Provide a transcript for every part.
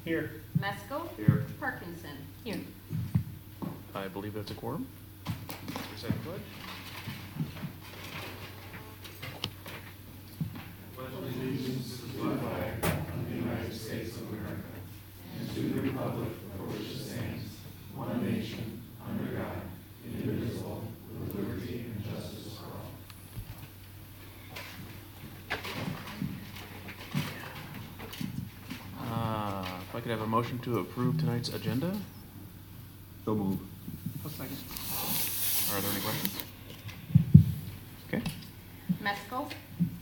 Here. Meskel. Here. Parkinson. Here. I believe that's a quorum. Mr. Second pledge. Pledge allegiance to the flag of the United States of America and to the republic for which it stands, one nation, under God, indivisible, with liberty and justice for all. If I could have a motion to approve tonight's agenda. So move. A second. Are there any questions? Okay. Meskel.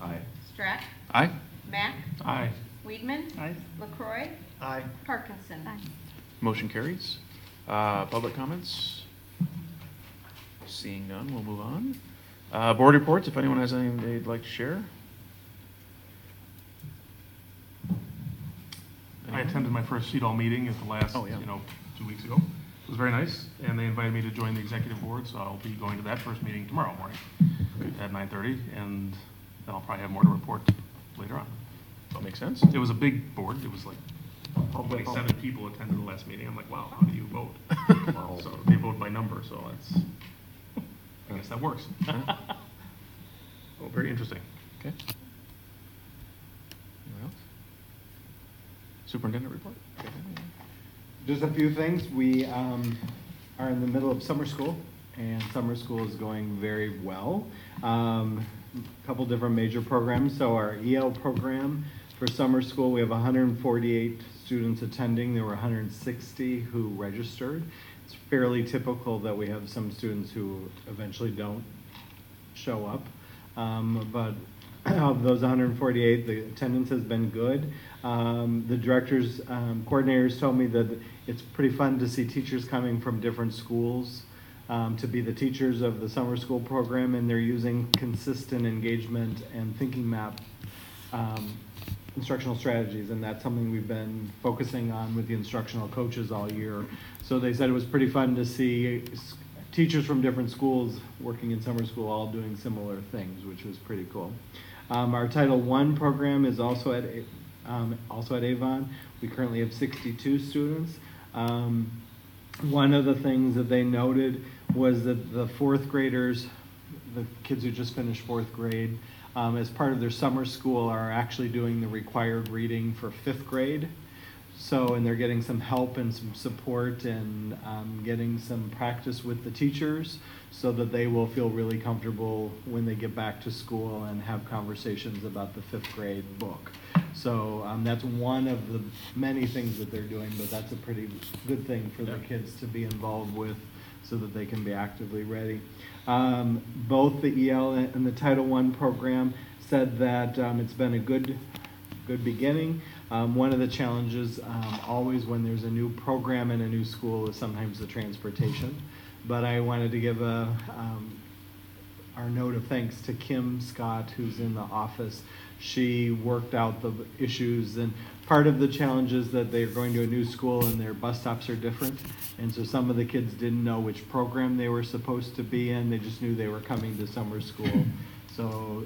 Aye. Strack. Aye. Mack. Aye. Weedman. Aye. LaCroy. Aye. Parkinson. Aye. Motion carries. Public comments? Seeing none, we'll move on. Board reports, if anyone has anything they'd like to share. I attended my first CEDAW meeting at the last, 2 weeks ago. It was very nice, and they invited me to join the executive board, so I'll be going to that first meeting tomorrow morning at 9:30, and then I'll probably have more to report later on. That makes sense. It was a big board. It was like 27 people attended the last meeting. I'm like, wow, how do you vote? So they vote by number, so I guess that works. Oh, very interesting. Okay. Anyone else? Superintendent report? Just a few things. We are in the middle of summer school, and summer school is going very well. A couple different major programs. So our EL program for summer school, we have 148 students attending. There were 160 who registered. It's fairly typical that we have some students who eventually don't show up. But of those 148, the attendance has been good. The directors, coordinators told me that it's pretty fun to see teachers coming from different schools to be the teachers of the summer school program, and they're using consistent engagement and thinking map instructional strategies, and that's something we've been focusing on with the instructional coaches all year. So they said it was pretty fun to see teachers from different schools working in summer school all doing similar things, which was pretty cool. Our Title I program is also at Avon. We currently have 62 students. One of the things that they noted was that the fourth graders, the kids who just finished fourth grade, as part of their summer school are actually doing the required reading for fifth grade. So, and they're getting some help and some support and getting some practice with the teachers so that they will feel really comfortable when they get back to school and have conversations about the fifth grade book. So that's one of the many things that they're doing, but that's a pretty good thing for the kids to be involved with so that they can be actively ready. Both the EL and the Title I program said that it's been a good beginning. One of the challenges always when there's a new program in a new school is sometimes the transportation. But I wanted to give our note of thanks to Kim Scott, who's in the office. She worked out the issues, and part of the challenge is that they're going to a new school and their bus stops are different. And so some of the kids didn't know which program they were supposed to be in. They just knew they were coming to summer school. So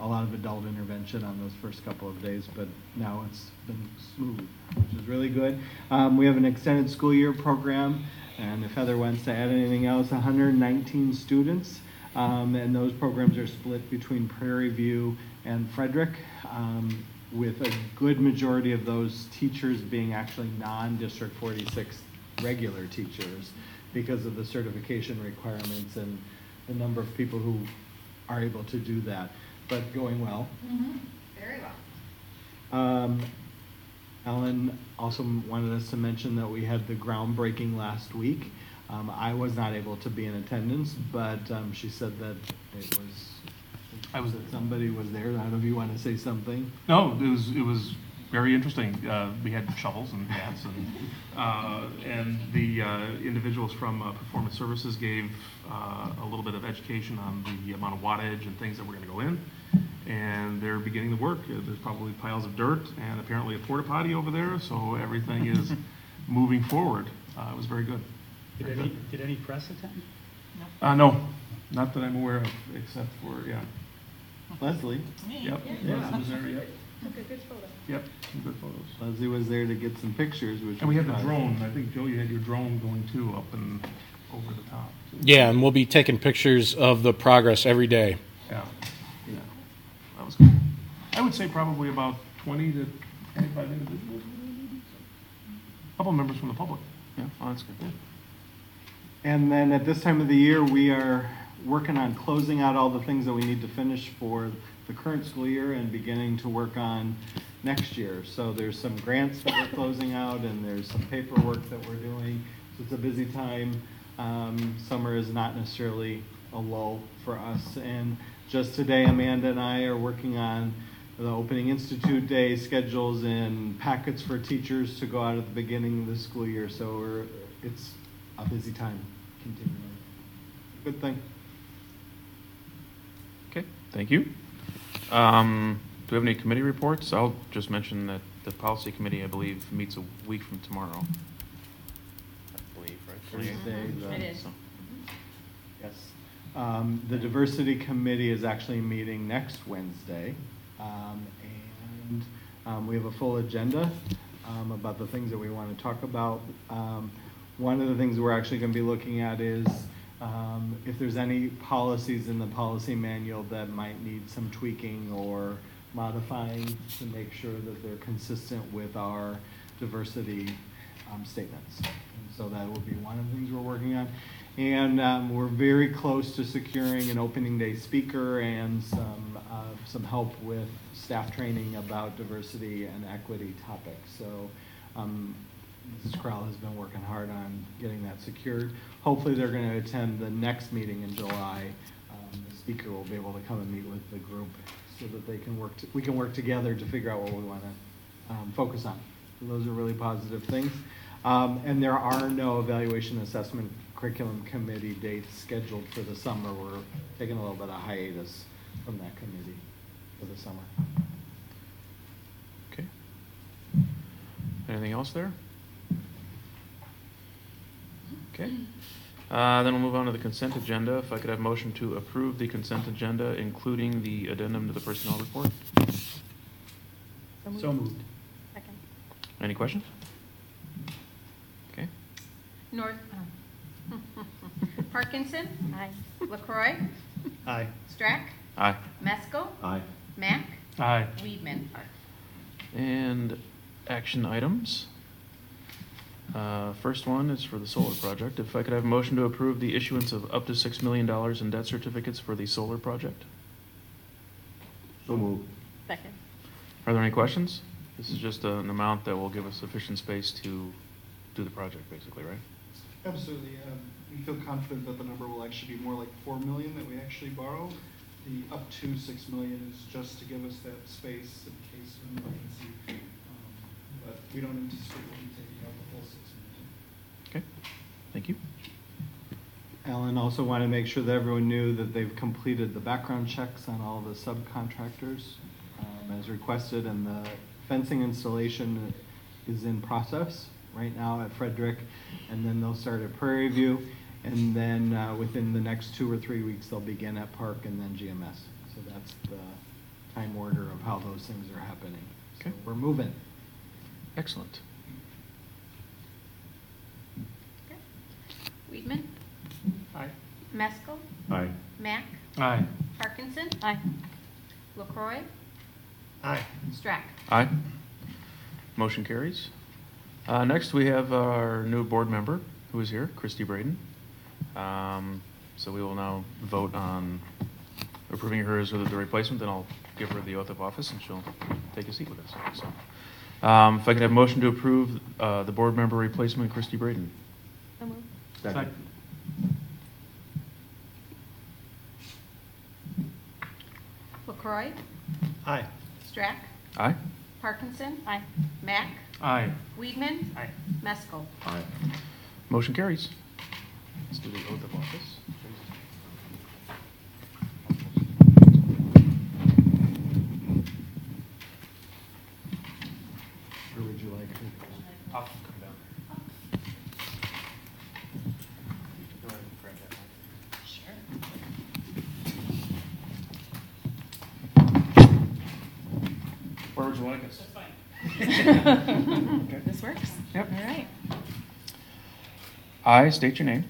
a lot of adult intervention on those first couple of days, but now it's been smooth, which is really good. We have an extended school year program, and if Heather wants to add anything else, 119 students, and those programs are split between Prairie View and Frederick, with a good majority of those teachers being actually non-District 46 regular teachers because of the certification requirements and the number of people who are able to do that, but going well. Mm-hmm. Very well. Ellen also wanted us to mention that we had the groundbreaking last week. I was not able to be in attendance, but she said that somebody was there. I don't know if you want to say something. No, it was very interesting. We had shovels and bats, and the individuals from Performance Services gave a little bit of education on the amount of wattage and things that we're going to go in. And they're beginning the work. There's probably piles of dirt and apparently a porta potty over there, so everything is moving forward. It was very good. Did any press attend? No, not that I'm aware of, except for, Leslie. Yep. Yeah. Was there, yep. Took a good photo. Yep, some good photos. Leslie was there to get some pictures, which. And we was had the fun. drone, I think, Joe, you had your drone going too, up and over the top. Yeah, and we'll be taking pictures of the progress every day. Yeah, yeah, that was good. I would say probably about 20 to 25 individuals. A couple members from the public. Yeah, oh, that's good. Yeah. And then at this time of the year, we are working on closing out all the things that we need to finish for the current school year and beginning to work on next year. So there's some grants that we're closing out and there's some paperwork that we're doing. So it's a busy time. Summer is not necessarily a lull for us. And just today, Amanda and I are working on the Opening Institute Day schedules and packets for teachers to go out at the beginning of the school year. So it's a busy time continuing. Good thing. Okay, thank you. Do we have any committee reports? I'll just mention that the policy committee, I believe, meets a week from tomorrow. I believe, right? Thursday. It is. So, Yes. The diversity committee is actually meeting next Wednesday. And we have a full agenda about the things that we want to talk about. One of the things we're actually going to be looking at is if there's any policies in the policy manual that might need some tweaking or modifying to make sure that they're consistent with our diversity statements. And so that will be one of the things we're working on. And we're very close to securing an opening day speaker and some help with staff training about diversity and equity topics. So Mrs. Crowell has been working hard on getting that secured. Hopefully they're going to attend the next meeting in July. The speaker will be able to come and meet with the group so that they can we can work together to figure out what we want to focus on. So those are really positive things. And there are no evaluation assessment curriculum committee dates scheduled for the summer. We're taking a little bit of hiatus from that committee for the summer. okay. Anything else there? Okay. Then we'll move on to the consent agenda. If I could have motion to approve the consent agenda, including the addendum to the personnel report. So moved. Second. Any questions? Okay. Parkinson. Aye. LaCroy. Aye. Strack. Aye. Mesco. Aye. Mack. Aye. Weedman. And action items. First one is for the solar project. If I could have a motion to approve the issuance of up to $6 million in debt certificates for the solar project. So moved. Second. Are there any questions? This is just an amount that will give us sufficient space to do the project, basically, right? Absolutely. We feel confident that the number will actually be more like $4 million that we actually borrow. The up to $6 million is just to give us that space in case of an emergency. But we don't anticipate we'll be taking out the full $6 million. Okay, thank you. Alan also wanted to make sure that everyone knew that they've completed the background checks on all the subcontractors as requested, and the fencing installation is in process right now at Frederick, and then they'll start at Prairie View, and then within the next 2 or 3 weeks they'll begin at Park and then GMS. So that's the time order of how those things are happening. Okay. So we're moving. Excellent. Okay. Weedman. Aye. Mesco. Aye. Mack. Aye. Parkinson. Aye. LaCroy. Aye. Strack. Aye. Motion carries. Next, we have our new board member who is here, Christy Braden. So we will now vote on approving her as the replacement, then I'll give her the oath of office and she'll take a seat with us. So, if I could have a motion to approve the board member replacement, Christy Braden. So moved. Second. LaCroy. Aye. Strack. Aye. Parkinson. Aye. Mack. Aye. Weedman. Aye. Mesco. Aye. Motion carries. Let's do the oath of office. Or would you like her? I'll come down. Go ahead and grab that mic. Sure. Where would boards will like us. This works? Yep. All right. I state your name.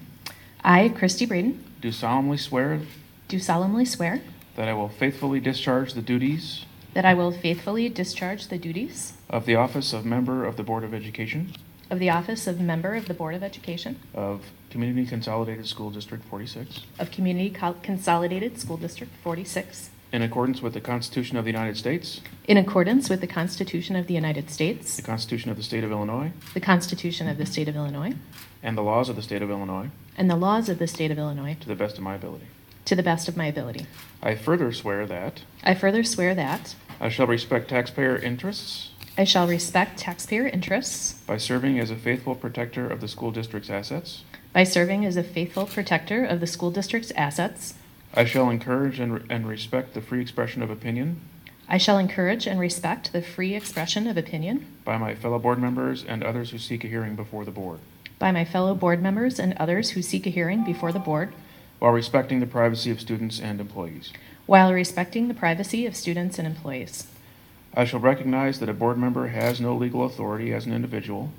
I, Christy Braden, Do solemnly swear do solemnly swear that I will faithfully discharge the duties that I will faithfully discharge the duties of the office of member of the Board of Education of the office of member of the Board of Education of Community Consolidated School District 46 of Community Consolidated School District 46 in accordance with the Constitution of the United States, in accordance with the Constitution of the United States, the Constitution of the State of Illinois, the Constitution of the State of Illinois, and the laws of the State of Illinois and the laws of the State of Illinois to the best of my ability. to the best of my ability. I further swear that I further swear that I shall respect taxpayer interests I shall respect taxpayer interests by serving as a faithful protector of the school district's assets. by serving as a faithful protector of the school district's assets. I shall encourage and respect the free expression of opinion I shall encourage and respect the free expression of opinion by my fellow board members and others who seek a hearing before the board, by my fellow board members and others who seek a hearing before the board, while respecting the privacy of students and employees. while respecting the privacy of students and employees. I shall recognize that a board member has no legal authority as an individual,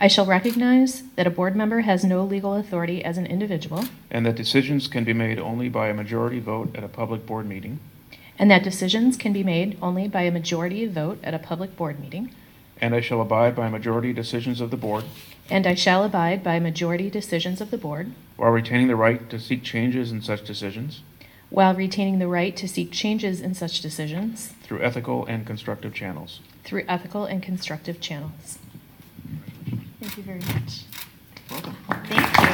I shall recognize that a board member has no legal authority as an individual, and that decisions can be made only by a majority vote at a public board meeting, and that decisions can be made only by a majority vote at a public board meeting, and I shall abide by majority decisions of the board and I shall abide by majority decisions of the board, while retaining the right to seek changes in such decisions while retaining the right to seek changes in such decisions through ethical and constructive channels. through ethical and constructive channels. Thank you very much. Welcome. Thank you.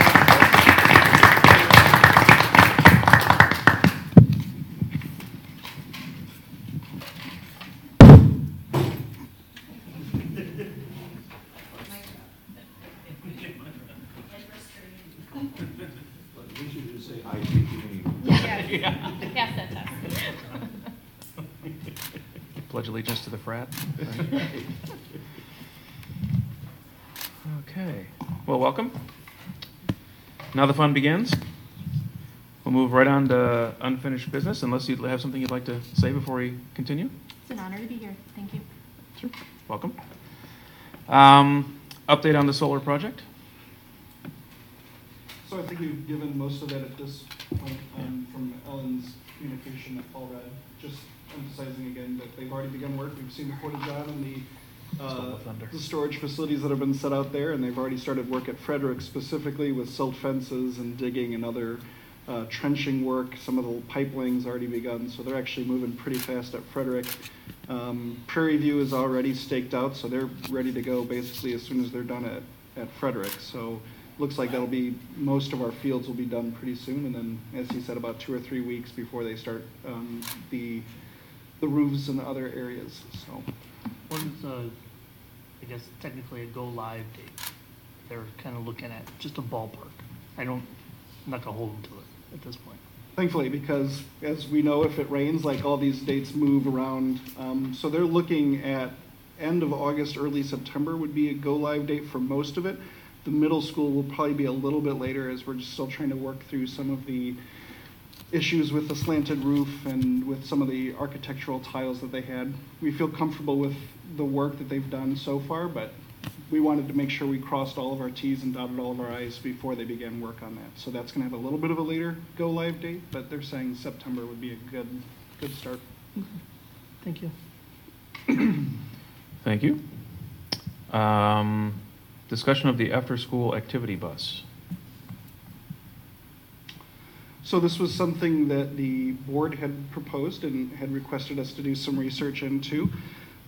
We should just say, I state your name. Pass that test. Pledge allegiance to the frat. Okay. Well, welcome. Now the fun begins. We'll move right on to unfinished business, unless you have something you'd like to say before we continue. It's an honor to be here. Thank you. Sure. Welcome. Update on the solar project. So I think we've given most of that at this point from Ellen's communication that Paul read, just emphasizing again that they've already begun work. We've seen the footage on the storage facilities that have been set out there, and they've already started work at Frederick specifically with silt fences and digging and other trenching work. Some of the pipeling's already begun, so they're actually moving pretty fast at Frederick. Prairie View is already staked out, so they're ready to go basically as soon as they're done at Frederick. So looks like that'll be, most of our fields will be done pretty soon, and then, as he said, about 2 or 3 weeks before they start the roofs in the other areas. So When's, I guess, technically a go-live date? They're kind of looking at just a ballpark. I'm not gonna hold them to it at this point. thankfully, because as we know, if it rains, like all these dates move around. So they're looking at end of August, early September would be a go-live date for most of it. The middle school will probably be a little bit later, as we're just still trying to work through some of the issues with the slanted roof and with some of the architectural tiles that they had. We feel comfortable with the work that they've done so far, but we wanted to make sure we crossed all of our T's and dotted all of our I's before they began work on that. So that's going to have a little bit of a later go-live date, but they're saying September would be a good start. Thank you. Thank you. Discussion of the after-school activity bus. So this was something that the board had proposed and had requested us to do some research into.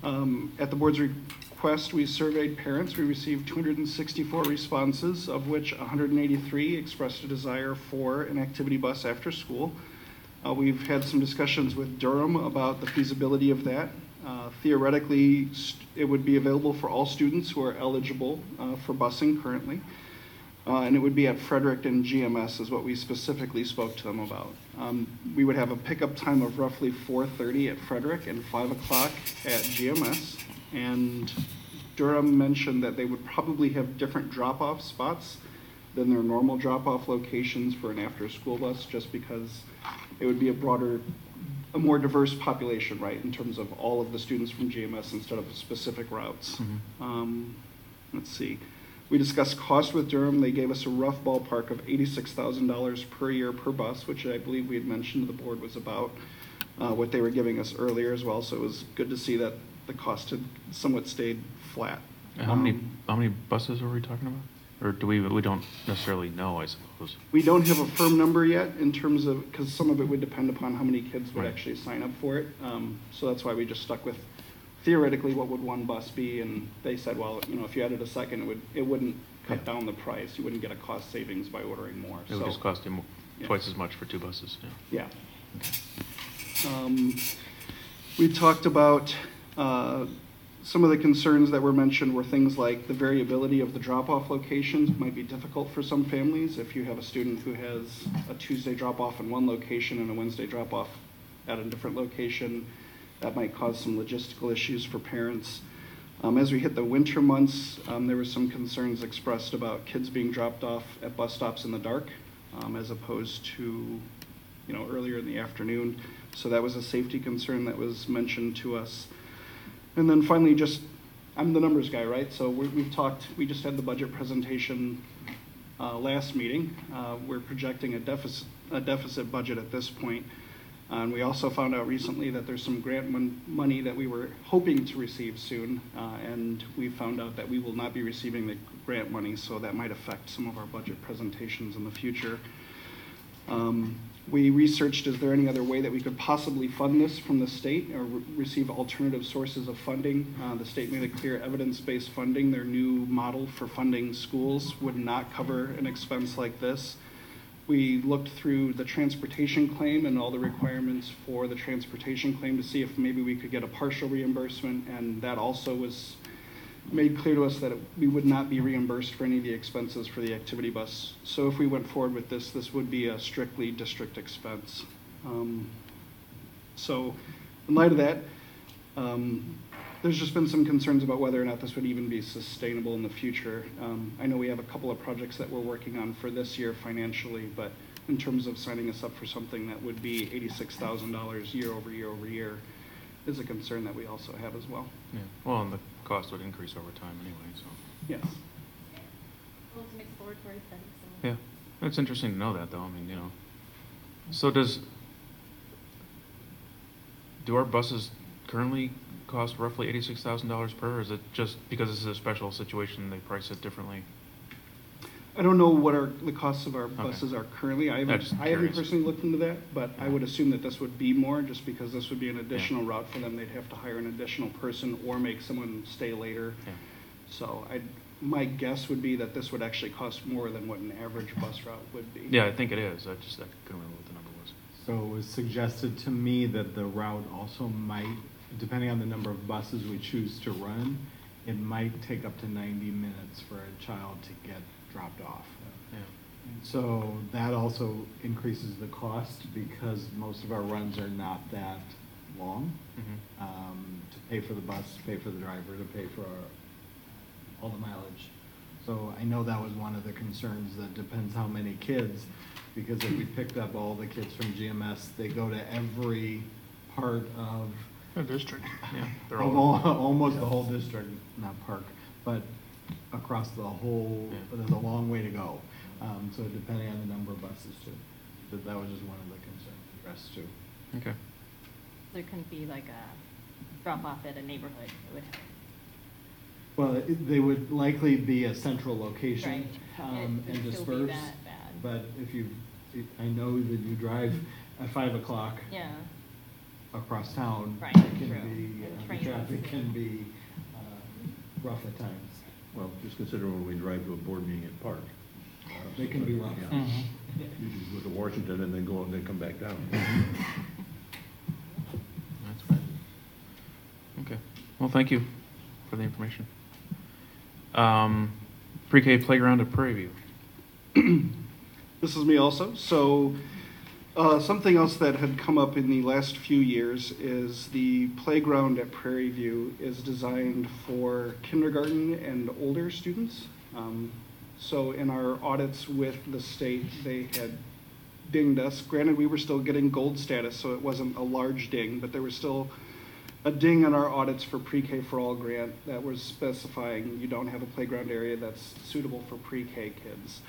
At the board's request, we surveyed parents. We received 264 responses, of which 183 expressed a desire for an activity bus after school. We've had some discussions with Durham about the feasibility of that. Theoretically, it would be available for all students who are eligible for busing currently. And it would be at Frederick and GMS is what we specifically spoke to them about. We would have a pickup time of roughly 4:30 at Frederick and 5 o'clock at GMS. And Durham mentioned that they would probably have different drop-off spots than their normal drop-off locations for an after-school bus, just because it would be a broader a more diverse population, right, in terms of all of the students from GMS instead of specific routes. Let's see. We discussed cost with Durham. They gave us a rough ballpark of $86,000 per year per bus, which I believe we had mentioned to the board was about what they were giving us earlier as well. So it was good to see that the cost had somewhat stayed flat. How many buses are we talking about? Or do we don't necessarily know, I suppose. We don't have a firm number yet in terms of, because some of it would depend upon how many kids would Right. actually sign up for it. So that's why we just stuck with theoretically what would one bus be, and they said, well, you know, if you added a second, it wouldn't cut Yeah. down the price. You wouldn't get a cost savings by ordering more. It would just cost you Yeah. twice as much for 2 buses. Yeah. Yeah. We talked about some of the concerns that were mentioned were things like the variability of the drop-off locations might be difficult for some families. If you have a student who has a Tuesday drop-off in one location and a Wednesday drop-off at a different location, that might cause some logistical issues for parents. As we hit the winter months, there were some concerns expressed about kids being dropped off at bus stops in the dark, as opposed to, you know, earlier in the afternoon. So that was a safety concern that was mentioned to us. And then finally, just, I'm the numbers guy, right? So we've talked, we just had the budget presentation last meeting. We're projecting a deficit budget at this point. And we also found out recently that there's some grant money that we were hoping to receive soon, and we found out that we will not be receiving the grant money, so that might affect some of our budget presentations in the future. We researched, is there any other way that we could possibly fund this from the state or receive alternative sources of funding? The state made it clear evidence-based funding, their new model for funding schools, would not cover an expense like this. We looked through the transportation claim and all the requirements for the transportation claim to see if maybe we could get a partial reimbursement, and that also was made clear to us that we would not be reimbursed for any of the expenses for the activity bus. So if we went forward with this, this would be a strictly district expense. So in light of that, there's just been some concerns about whether or not this would even be sustainable in the future. I know we have a couple of projects that we're working on for this year financially, but in terms of signing us up for something that would be $86,000 year over year over year is a concern that we also have as well. Yeah. Well, and the cost would increase over time anyway, so. Yes. Well, it's an exploratory study, so. Yeah. It's interesting to know that, though. I mean, you know. So do our buses currently cost roughly $86,000 per, or is it just because this is a special situation, they price it differently? I don't know what the costs of our buses are currently. I haven't curious. personally looked into that, but I would assume that this would be more just because this would be an additional route for them. They'd have to hire an additional person or make someone stay later. Yeah. So my guess would be that this would actually cost more than what an average bus route would be. Yeah, I think it is. I couldn't remember what the number was. So it was suggested to me that the route also might, depending on the number of buses we choose to run, it might take up to 90 minutes for a child to get dropped off. Yeah. So that also increases the cost because most of our runs are not that long. To pay for the bus, to pay for the driver, to pay for all the mileage. So I know that was one of the concerns, that depends how many kids, because if we picked up all the kids from GMS, they go to every part of A district. Yeah. They're of all, almost the whole district, not park, but across the whole, there's a long way to go. So depending on the number of buses too. But that was just one of the concerns addressed too. okay. There couldn't be like a drop-off at a neighborhood. It would have. Well, they would likely be a central location, Right. and It would still be dispersed. that bad. But I know that you drive at 5 o'clock Yeah. across town. Right, It can true. be, And the trains. traffic can be rough at times. Well, just consider when we drive to a board meeting at Park. They can be rough. Yeah. Usually go to Washington and then go and then come back down. That's right. Okay. Well, thank you for the information. PreK Playground at Prairie View. This is me also. So something else that had come up in the last few years is the playground at Prairie View is designed for kindergarten and older students. So in our audits with the state, they had dinged us. Granted, we were still getting gold status, so it wasn't a large ding, but there was still a ding on our audits for Pre-K for All grant that was specifying you don't have a playground area that's suitable for pre-K kids.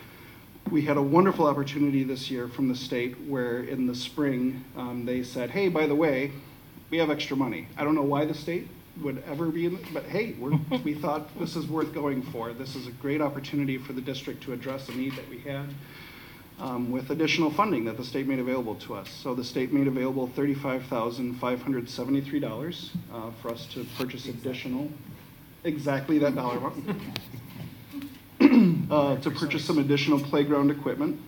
We had a wonderful opportunity this year from the state where in the spring they said, hey, by the way, we have extra money. I don't know why the state would ever be in it, but hey, we thought this is worth going for. This is a great opportunity for the district to address a need that we had with additional funding that the state made available to us. So the state made available $35,573 for us to purchase additional, exactly that dollar amount, to purchase some additional playground equipment.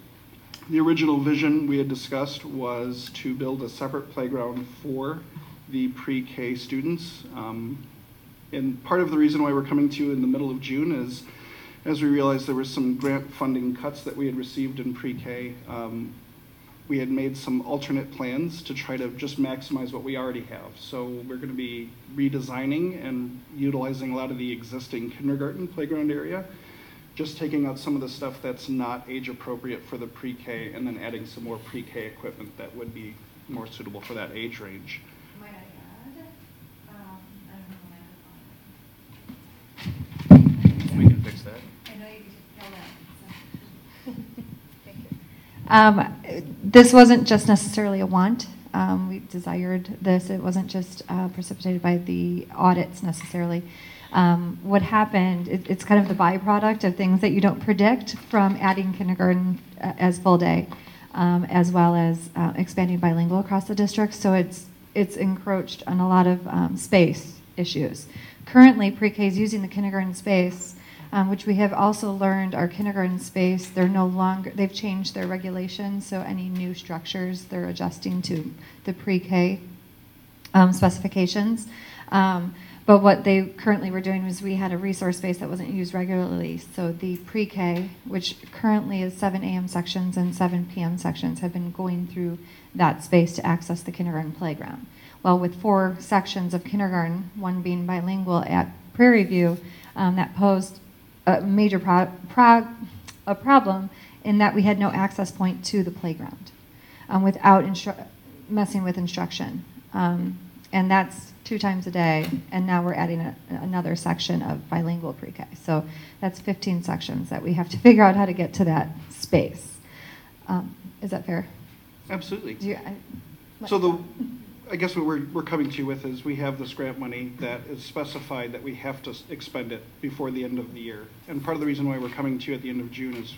The original vision we had discussed was to build a separate playground for the pre-K students. And part of the reason why we're coming to you in the middle of June is as we realized there were some grant funding cuts that we had received in pre-K, we had made some alternate plans to try to just maximize what we already have. So we're going to be redesigning and utilizing a lot of the existing kindergarten playground area, just taking out some of the stuff that's not age appropriate for the pre-K and then adding some more pre-K equipment that would be more suitable for that age range. Might I add? I don't know. We can fix that. I know you can tell that. This wasn't just necessarily a want. We desired this. It wasn't just precipitated by the audits necessarily. What happened, it's kind of the byproduct of things that you don't predict from adding kindergarten as full day, as well as expanding bilingual across the district. So it's encroached on a lot of space issues. Currently, pre-K is using the kindergarten space, which we have also learned our kindergarten space, they've changed their regulations, so any new structures, they're adjusting to the pre-K specifications. But what they currently were doing was we had a resource space that wasn't used regularly, so the pre-K, which currently is 7 a.m. sections and 7 p.m. sections, have been going through that space to access the kindergarten playground. Well, with 4 sections of kindergarten, one being bilingual at Prairie View, that posed a major problem in that we had no access point to the playground without messing with instruction. And that's 2 times a day, and now we're adding another section of bilingual pre-K. So that's 15 sections that we have to figure out how to get to that space. Is that fair? Absolutely. So I guess what we're coming to you with is we have this grant money that is specified that we have to expend it before the end of the year. And part of the reason why we're coming to you at the end of June is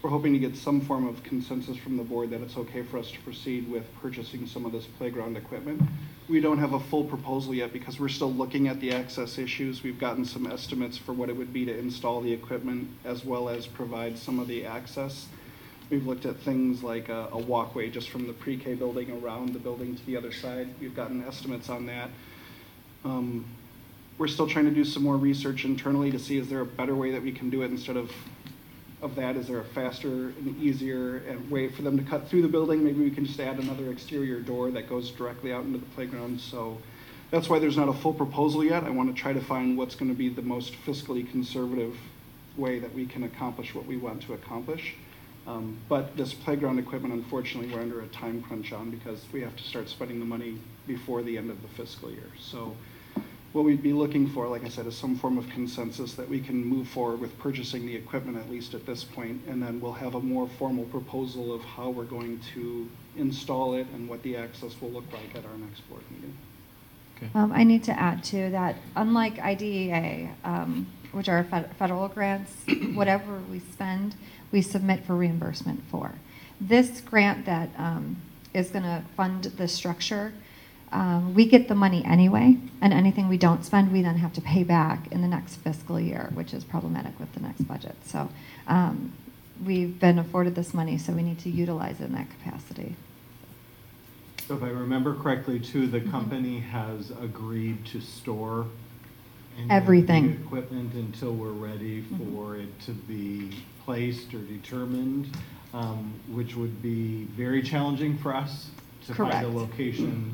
we're hoping to get some form of consensus from the board that it's okay for us to proceed with purchasing some of this playground equipment. We don't have a full proposal yet because we're still looking at the access issues. We've gotten some estimates for what it would be to install the equipment as well as provide some of the access. We've looked at things like a walkway just from the pre-K building around the building to the other side. We've gotten estimates on that. We're still trying to do some more research internally to see is there a better way that we can do it instead of that. Is there a faster and easier way for them to cut through the building? Maybe we can just add another exterior door that goes directly out into the playground. So that's why there's not a full proposal yet. I want to try to find what's going to be the most fiscally conservative way that we can accomplish what we want to accomplish. But this playground equipment, unfortunately, we're under a time crunch on because we have to start spending the money before the end of the fiscal year. So what we'd be looking for, like I said, is some form of consensus that we can move forward with purchasing the equipment at least at this point, and then we'll have a more formal proposal of how we're going to install it and what the access will look like at our next board meeting. Okay. I need to add too that unlike IDEA, which are federal grants, whatever we spend, we submit for reimbursement for. This grant that is going to fund the structure, we get the money anyway, and anything we don't spend, we then have to pay back in the next fiscal year, which is problematic with the next budget. So we've been afforded this money, so we need to utilize it in that capacity. So if I remember correctly, too, the company has agreed to store everything, the equipment until we're ready for it to be placed or determined, which would be very challenging for us to find a location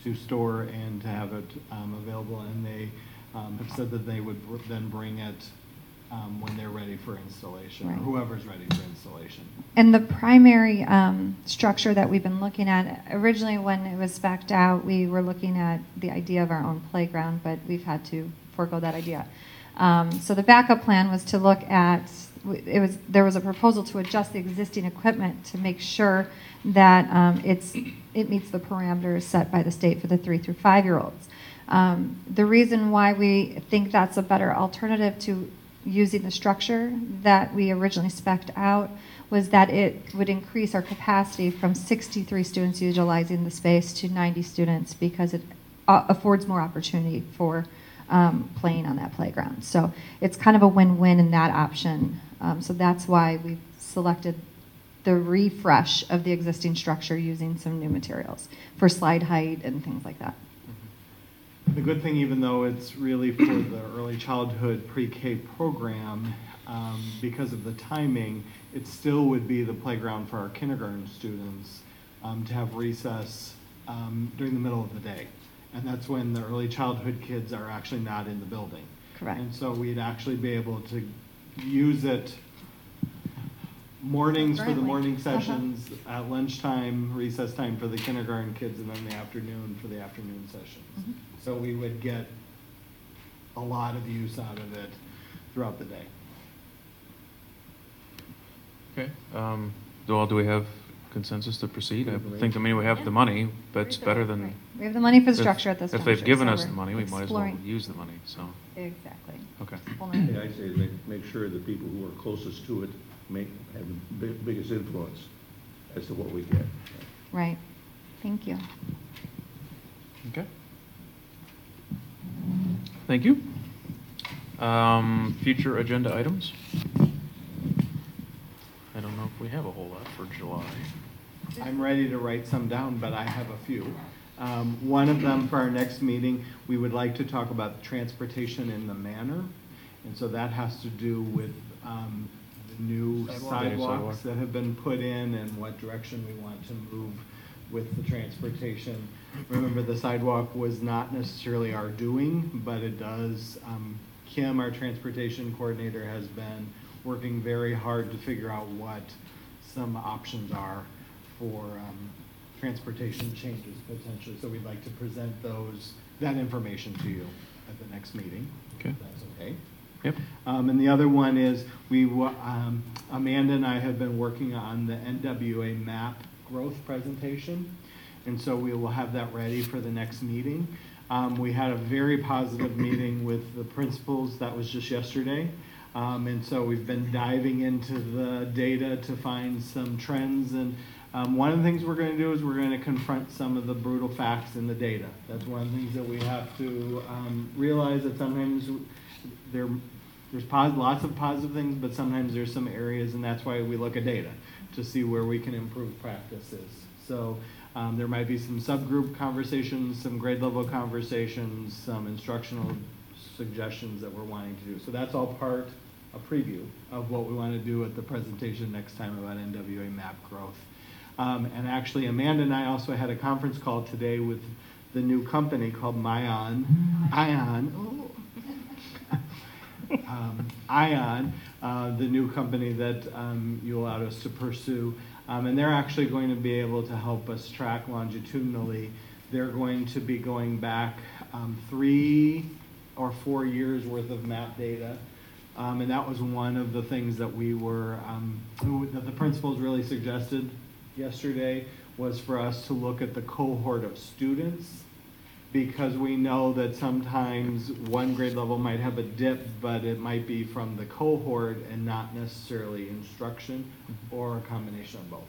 to store and to have it available. And they have said that they would then bring it when they're ready ready for installation, or Right. whoever's ready for installation. And the primary structure that we've been looking at, originally when it was spec'd out, we were looking at the idea of our own playground, but we've had to forego that idea. So the backup plan was to look at, there was a proposal to adjust the existing equipment to make sure that it meets the parameters set by the state for the 3 through 5-year-olds. The reason why we think that's a better alternative to using the structure that we originally spec'd out was that it would increase our capacity from 63 students utilizing the space to 90 students because it affords more opportunity for playing on that playground. So it's kind of a win-win in that option. So that's why we selected the refresh of the existing structure using some new materials for slide height and things like that. The good thing, even though it's really for the early childhood pre-K program, because of the timing, it still would be the playground for our kindergarten students to have recess during the middle of the day. And that's when the early childhood kids are actually not in the building. Correct. And so we'd actually be able to use it mornings for the morning sessions, at lunchtime, recess time for the kindergarten kids, and then the afternoon for the afternoon sessions. So we would get a lot of use out of it throughout the day. Okay. Do we have consensus to proceed? I think, I mean, we have the money, but it's better than... Right. We have the money for the structure at this If juncture, they've given so us we're the money, we might as well exploring. use the money, so, Exactly. okay. Yeah, I'd say make sure the people who are closest to it have the biggest influence as to what we get. Right. Thank you. Okay. Thank you. Future agenda items? I don't know if we have a whole lot for July. I'm ready to write some down, but I have a few. One of them for our next meeting, we would like to talk about transportation in the manor. And so that has to do with the new sidewalks that have been put in and what direction we want to move with the transportation. Remember, the sidewalk was not necessarily our doing, but it does. Kim, our transportation coordinator, has been working very hard to figure out what some options are for transportation changes potentially. So we'd like to present that information to you at the next meeting. Okay. If that's okay. Yep. And the other one is Amanda and I have been working on the NWA map growth presentation. And so we will have that ready for the next meeting. We had a very positive meeting with the principals. That was just yesterday. And so we've been diving into the data to find some trends. And one of the things we're going to do is we're going to confront some of the brutal facts in the data. That's one of the things that we have to realize, that sometimes there's lots of positive things, but sometimes there's some areas, and that's why we look at data to see where we can improve practices. So there might be some subgroup conversations, some grade level conversations, some instructional suggestions that we're wanting to do. So that's all part, a preview of what we want to do at the presentation next time about NWA map growth. And actually, Amanda and I also had a conference call today with the new company called ION, the new company that you allowed us to pursue. And they're actually going to be able to help us track longitudinally. They're going to be going back 3 or 4 years worth of map data. And that was one of the things that we were, that the principals really suggested yesterday, was for us to look at the cohort of students, because we know that sometimes one grade level might have a dip, but it might be from the cohort and not necessarily instruction, or a combination of both.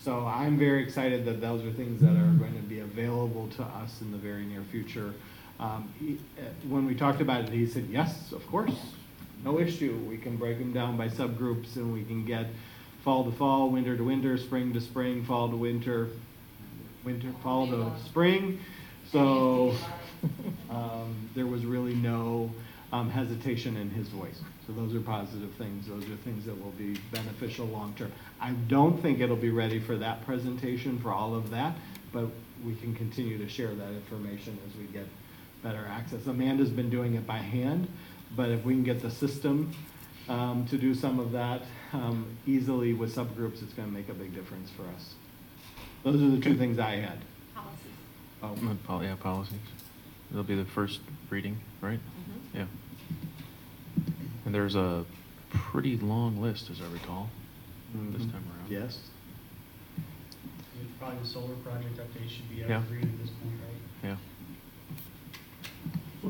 So I'm very excited that those are things that are going to be available to us in the very near future. When we talked about it, he said, yes, of course, no issue. We can break them down by subgroups, and we can get fall to fall, winter to winter, spring to spring, fall to winter, fall to spring. So there was really no hesitation in his voice. So those are positive things. Those are things that will be beneficial long term. I don't think it'll be ready for that presentation for all of that, but we can continue to share that information as we get better access. Amanda's been doing it by hand, but if we can get the system to do some of that easily with subgroups, it's going to make a big difference for us. Those are the two things I had. Yeah, policies. It'll be the first reading, right? Mm-hmm. Yeah. And there's a pretty long list, as I recall, this time around. Yes. Probably the solar project update should be Yeah. evergreen at this point, right?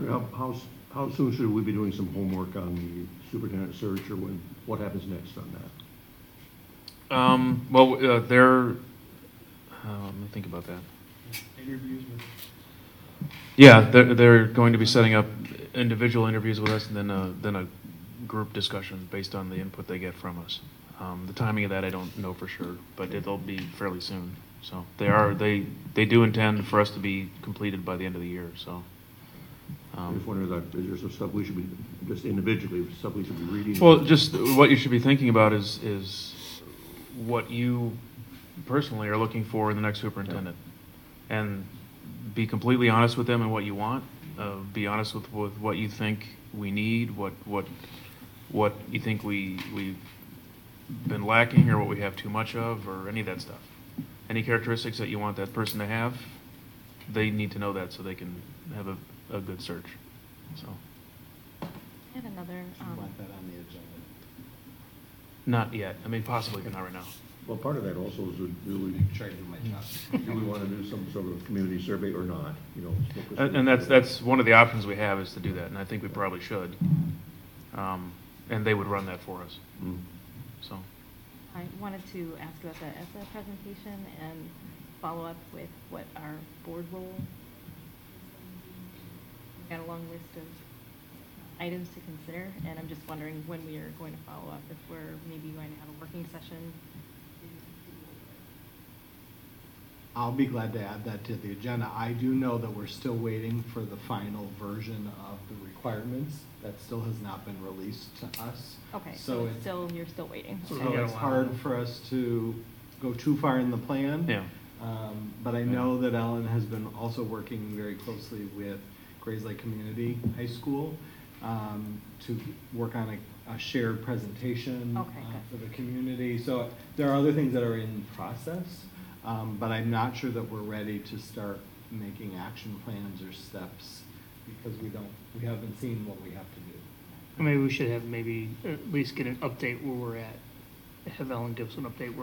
Yeah. How soon should we be doing some homework on the superintendent search, or what happens next on that? Well, let me think about that. Interviews with. Yeah, they're going to be setting up individual interviews with us, and then a group discussion based on the input they get from us. The timing of that I don't know for sure, but it'll be fairly soon. So they do intend for us to be completed by the end of the year. So. I just wondered, is there some stuff we should be, just individually, stuff we should be reading? Well, just what you should be thinking about is what you personally are looking for in the next superintendent, and be completely honest with them and what you want. Be honest with what you think we need, what you think we've been lacking, or what we have too much of, or any of that stuff. Any characteristics that you want that person to have, they need to know that so they can have a good search. So. I have another. You want that on the agenda? Not yet. I mean, possibly, but not right now. Well, part of that also is, do we Try to do my job. want to do some sort of community survey or not? You know, And that's one of the options we have, is to do that, and I think we probably should. And they would run that for us. Mm. So. I wanted to ask about the ESSA presentation and follow up with what our board role. We've got a long list of items to consider, and I'm just wondering when we are going to follow up, if we're maybe going to have a working session. I'll be glad to add that to the agenda. I do know that we're still waiting for the final version of the requirements. That still has not been released to us. Okay, So so you're still waiting. So So it's hard for us to go too far in the plan. Yeah. But I know that Ellen has been also working very closely with Grays Lake Community High School to work on a shared presentation Okay, good. for the community. So there are other things that are in process, but I'm not sure that we're ready to start making action plans or steps because we haven't seen what we have to do. Maybe we should have at least get an update where we're at. Have Ellen give us an update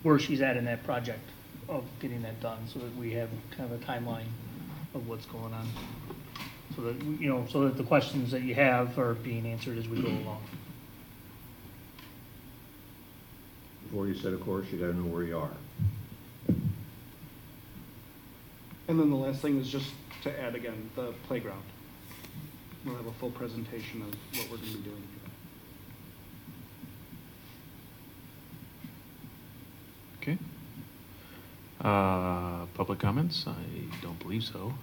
where she's at in that project of getting that done, so that we have kind of a timeline of what's going on. So that, so that the questions that you have are being answered as we go along. Before you set a course, you got to know where you are. And then the last thing is just to add again, the playground. We'll have a full presentation of what we're going to be doing for that. Okay. Public comments? I don't believe so.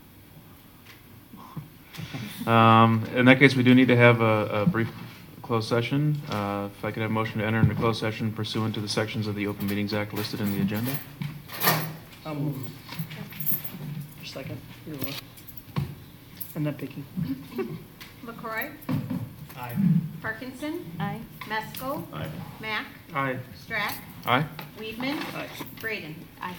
In that case, we do need to have a brief closed session. If I could have a motion to enter into closed session pursuant to the sections of the Open Meetings Act listed in the agenda. Second. Here we are. And then Vicky. LaCroix, Aye. Parkinson, Aye. Mesco, Aye. Mack, Aye. Strack, Aye? Weedman, Aye. Braden. Aye.